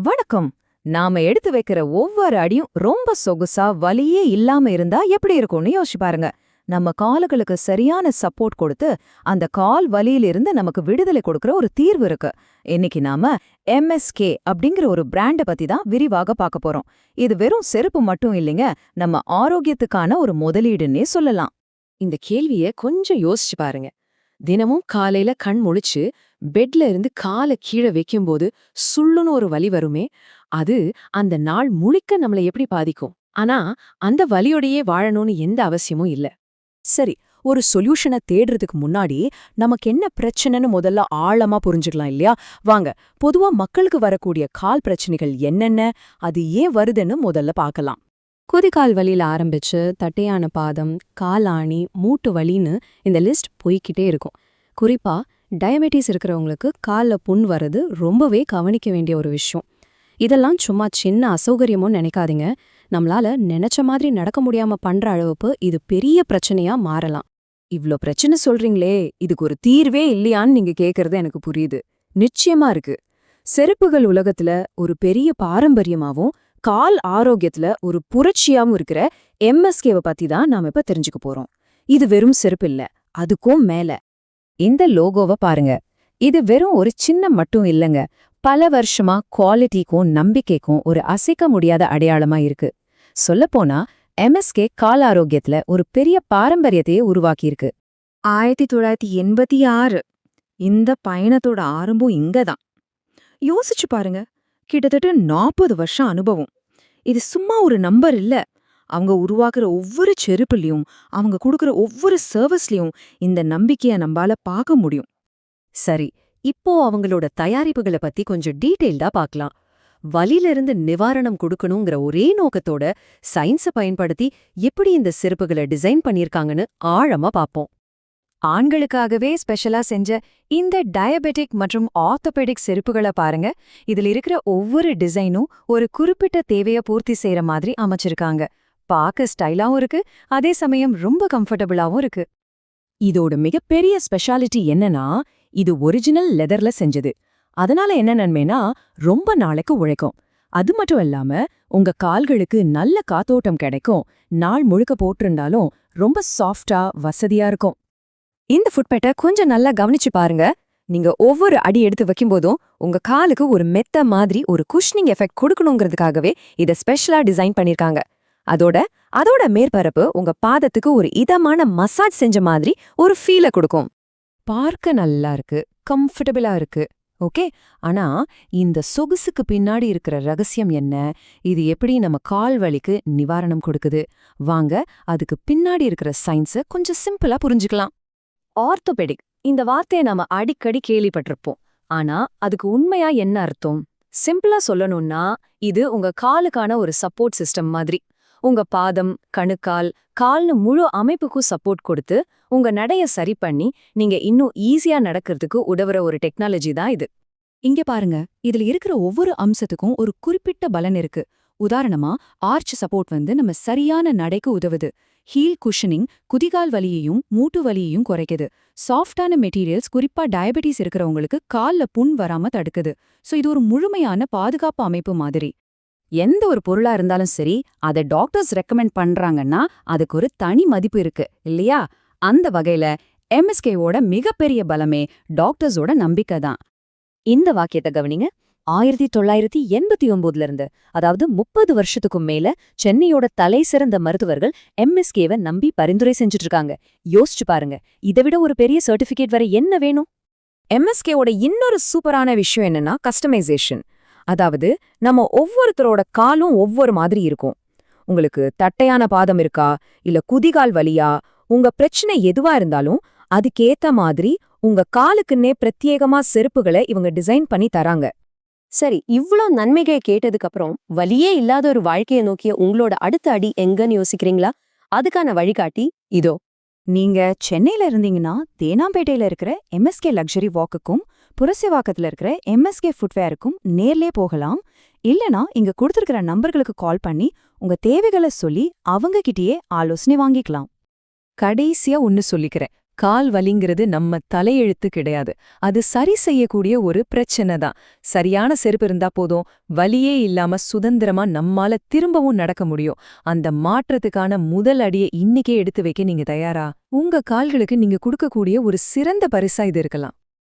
வணக்கம். நாம எடுத்து வைக்கிற ஒவ்வொரு அடியும் ரொம்ப சொகுசா வலியே இல்லாம இருந்தா எப்படி இருக்கும்னு யோசிச்சு பாருங்க. நம்ம கால்களுக்கு சரியான சப்போர்ட் கொடுத்து அந்த கால் வலியிலிருந்து நமக்கு விடுதலை கொடுக்கற ஒரு தீர்வு இருக்கு. இன்னைக்கு நாம MSK அப்படிங்கிற ஒரு பிராண்ட பத்தி தான் விரிவாக பார்க்க போறோம். இது வெறும் செருப்பு மட்டும் இல்லைங்க, நம்ம ஆரோக்கியத்துக்கான ஒரு முதலீடுன்னே சொல்லலாம். இந்த கேள்விய கொஞ்சம் யோசிச்சு பாருங்க. தினமும் காலையில கண் முழிச்சு பெட்ல இருந்து காலை கீழே வைக்கும்போது சுள்ளுன்னு ஒரு வலி வருமே, அது அந்த நாள் முழிக்க நம்மள எப்படி பாதிக்கும்? ஆனா அந்த வலியோடையே வாழணும்னு எந்த அவசியமும் இல்ல. சரி, ஒரு சொல்யூஷனை தேடுறதுக்கு முன்னாடி நமக்கு என்ன பிரச்சனைன்னு முதல்ல ஆழமா புரிஞ்சுக்கலாம் இல்லையா? வாங்க, பொதுவா மக்களுக்கு வரக்கூடிய கால் பிரச்சனைகள் என்னென்ன, அது ஏன் வருதுன்னு முதல்ல பார்க்கலாம். குதிகால் வலியில ஆரம்பிச்சு தட்டையான பாதம், காலாணி, மூட்டு வலின்னு இந்த லிஸ்ட் போய்க்கிட்டே இருக்கும். குறிப்பா டயபெட்டிஸ் இருக்கிறவங்களுக்கு கால்ல புண் வர்றது ரொம்பவே கவனிக்க வேண்டிய ஒரு விஷயம். இதெல்லாம் சும்மா சின்ன அசௌகரியமும் நினைக்காதீங்க. நம்மளால நினைச்ச மாதிரி நடக்க முடியாம பண்ற அளவுக்கு இது பெரிய பிரச்சனையா மாறலாம். இவ்ளோ பிரச்சனை சொல்றீங்களே, இதுக்கு ஒரு தீர்வே இல்லையான்னு நீங்க கேக்குறது எனக்கு புரியுது. நிச்சயமா இருக்கு. செருப்புகள் உலகத்துல ஒரு பெரிய பாரம்பரியமாவும் கால் ஆரோக்கியத்துல ஒரு புரட்சியாவும் இருக்கிற MSKவை பத்தி தான் நாம இப்ப தெரிஞ்சுக்க போறோம். இது வெறும் செருப்பு இல்ல, அதுக்கும் மேல. இந்த லோகோவை பாருங்க. இது வெறும் ஒரு சின்னம் மட்டும் இல்லங்க, பல வருஷமா குவாலிட்டிக்கும் நம்பிக்கைக்கும் ஒரு அசைக்க முடியாத அடையாளமா இருக்கு. சொல்லப்போனா MSK கால் ஆரோக்கியத்துல ஒரு பெரிய பாரம்பரியத்தையே உருவாக்கியிருக்கு. 1986 இந்த பயணத்தோட ஆரம்பம் இங்கதான். யோசிச்சு பாருங்க, கிட்டத்தட்ட 40 வருஷம் அனுபவம். இது சும்மா ஒரு நம்பர் இல்ல. அவங்க உருவாக்குற ஒவ்வொரு செருப்புலயும், அவங்க கொடுக்கற ஒவ்வொரு சர்வீஸ்லயும் இந்த நம்பிக்கைய நம்பால பார்க்க முடியும். சரி, இப்போ அவங்களோட தயாரிப்புகளை பத்தி கொஞ்சம் டீட்டெயில்டா பார்க்கலாம். வலியிலிருந்து நிவாரணம் கொடுக்கணுங்கிற ஒரே நோக்கத்தோட சயின்ஸை பயன்படுத்தி எப்படி இந்த செருப்புகளை டிசைன் பண்ணியிருக்காங்கன்னு ஆழமா பார்ப்போம். ஆண்களுக்காகவே ஸ்பெஷலா செஞ்ச இந்த டயபெட்டிக் மற்றும் ஆர்த்தோபெடிக் செருப்புகளை பாருங்க. இதுல இருக்கிற ஒவ்வொரு டிசைனும் ஒரு குறிப்பிட்ட தேவைய பூர்த்தி செய்யற மாதிரி அமைச்சிருக்காங்க. பார்க்க ஸ்டைலாவும் இருக்கு, அதே சமயம் ரொம்ப கம்ஃபர்டபுளாவும் இருக்கு. இதோட மிகப்பெரிய ஸ்பெஷாலிட்டி என்னன்னா, இது ஒரிஜினல் லெதர்ல செஞ்சது. அதனால என்ன நன்மைனா, ரொம்ப நாளைக்கு உழைக்கும். அது மட்டும் இல்லாம உங்க கால்களுக்கு நல்ல காத்தோட்டம் கிடைக்கும். நாள் முழுக்க போட்டிருந்தாலும் ரொம்ப சாஃப்டா வசதியா இருக்கும். இந்த ஃபுட்பேட்டை கொஞ்சம் நல்லா கவனிச்சு பாருங்க. நீங்க ஒவ்வொரு அடி எடுத்து வைக்கும்போதும் உங்க காலுக்கு ஒரு மெத்த மாதிரி ஒரு குஷ்னிங் எஃபெக்ட் கொடுக்கணுங்கிறதுக்காகவே இதை ஸ்பெஷலா டிசைன் பண்ணிருக்காங்க. அதோட மேற்பரப்பு உங்க பாதத்துக்கு ஒரு இதமான மசாஜ் செஞ்ச மாதிரி ஒரு ஃபீலை கொடுக்கும். பார்க்க நல்லா இருக்கு, கம்ஃபர்டபுளா இருக்கு. ஓகே, ஆனா இந்த சொகுசுக்கு பின்னாடி இருக்கிற ரகசியம் என்ன? இது எப்படி நம்ம கால் வலிக்கு நிவாரணம் கொடுக்குது? வாங்க, அதுக்கு பின்னாடி இருக்கிற சயின்ஸை கொஞ்சம் சிம்பிளா புரிஞ்சுக்கலாம். ஆர்த்தோபெடிக் இந்த வார்த்தையை நாம அடிக்கடி கேள்விப்பட்டிருப்போம். ஆனா அதுக்கு உண்மையா என்ன அர்த்தம்? சிம்பிளா சொல்லணும்னா, இது உங்க காலுக்கான ஒரு சப்போர்ட் சிஸ்டம் மாதிரி. உங்க பாதம், கணுக்கால், கால்னு முழு அமைப்புக்கும் சப்போர்ட் கொடுத்து உங்க நடைய சரி பண்ணி நீங்க இன்னும் ஈஸியா நடக்கிறதுக்கு உதவுற ஒரு டெக்னாலஜி தான் இது. இங்க பாருங்க, இதுல இருக்கிற ஒவ்வொரு அம்சத்துக்கும் ஒரு குறிப்பிட்ட பலன் இருக்கு. உதாரணமா, ஆர்ச் சப்போர்ட் நம்ம சரியான நடைக்கு உதவுது. ஹீல் குஷனிங் குதிகால் வலியையும் மூட்டு வலியையும் குறைக்குது. சாஃப்டான மெட்டீரியல்ஸ் குறிப்பா டயபெட்டிஸ் இருக்கிறவங்களுக்கு கால்ல புண் வராம தடுக்குது. சோ இது ஒரு முழுமையான பாதுகாப்பு அமைப்பு மாதிரி. எந்த ஒரு பொருளா இருந்தாலும் சரி, அதை டாக்டர்ஸ் ரெக்கமெண்ட் பண்றாங்கன்னா அதுக்கு ஒரு தனி மதிப்பு இருக்கு இல்லையா? அந்த வகையில MSKவோட மிகப்பெரிய பலமே டாக்டர்ஸோட நம்பிக்கை தான். இந்த வாக்கியத்தை கவனிங்க. 1989 இருந்து, அதாவது 30 வருஷத்துக்கும் மேல சென்னையோட தலை சிறந்த மருத்துவர்கள் MSKவை நம்பி பரிந்துரை செஞ்சுட்டு இருக்காங்க. யோசிச்சு பாருங்க, இதை விட ஒரு பெரிய சர்டிபிகேட் வர என்ன வேணும்? MSKவோட இன்னொரு சூப்பரான விஷயம் என்னன்னா கஸ்டமைசேஷன். அதாவது நம்ம ஒவ்வொருத்தரோட காலும் ஒவ்வொரு மாதிரி இருக்கும். உங்களுக்கு தட்டையான பாதம் இருக்கா, இல்ல குதிகால் வலியா, உங்க பிரச்சனை எதுவா இருந்தாலும் அதுக்கேத்த மாதிரி உங்க காலுக்குன்னே பிரத்யேகமா செருப்புகளை இவங்க டிசைன் பண்ணி தராங்க. சரி, இவ்ளோ நன்மைகள் கேட்டதுக்கு அப்புறம் வலியே இல்லாத ஒரு வாழ்க்கையை நோக்கிய உங்களோட அடுத்த அடி எங்கன்னு யோசிக்கிறீங்களா? அதுக்கான வழிகாட்டி இதோ. நீங்க சென்னையில இருந்தீங்கன்னா தேனாம்பேட்டையில இருக்கிற MSK லக்ஸரி வாக்குக்கும் புரசைவாக்கத்துல இருக்கிற MSK ஃபுட்வேருக்கும் நேர்லே போகலாம். இல்லனா இங்க கொடுத்திருக்கிற நம்பர்களுக்கு கால் பண்ணி உங்க தேவைகளை சொல்லி அவங்க கிட்டயே ஆலோசனை வாங்கிக்கலாம். கடைசியா ஒன்னு சொல்லிக்கிறேன், கால் வலிங்கிறது நம்ம தலையெழுத்து கிடையாது. அது சரி செய்யக்கூடிய ஒரு பிரச்சனை தான். சரியான செருப்பு இருந்தா போதும், வலியே இல்லாம சுதந்திரமா நம்மால திரும்பவும் நடக்க முடியும். அந்த மாற்றத்துக்கான முதல் அடியை இன்னைக்கே எடுத்து வைக்க நீங்க தயாரா? உங்க கால்களுக்கு நீங்க கொடுக்கக்கூடிய ஒரு சிறந்த பரிசா இது இருக்கலாம்.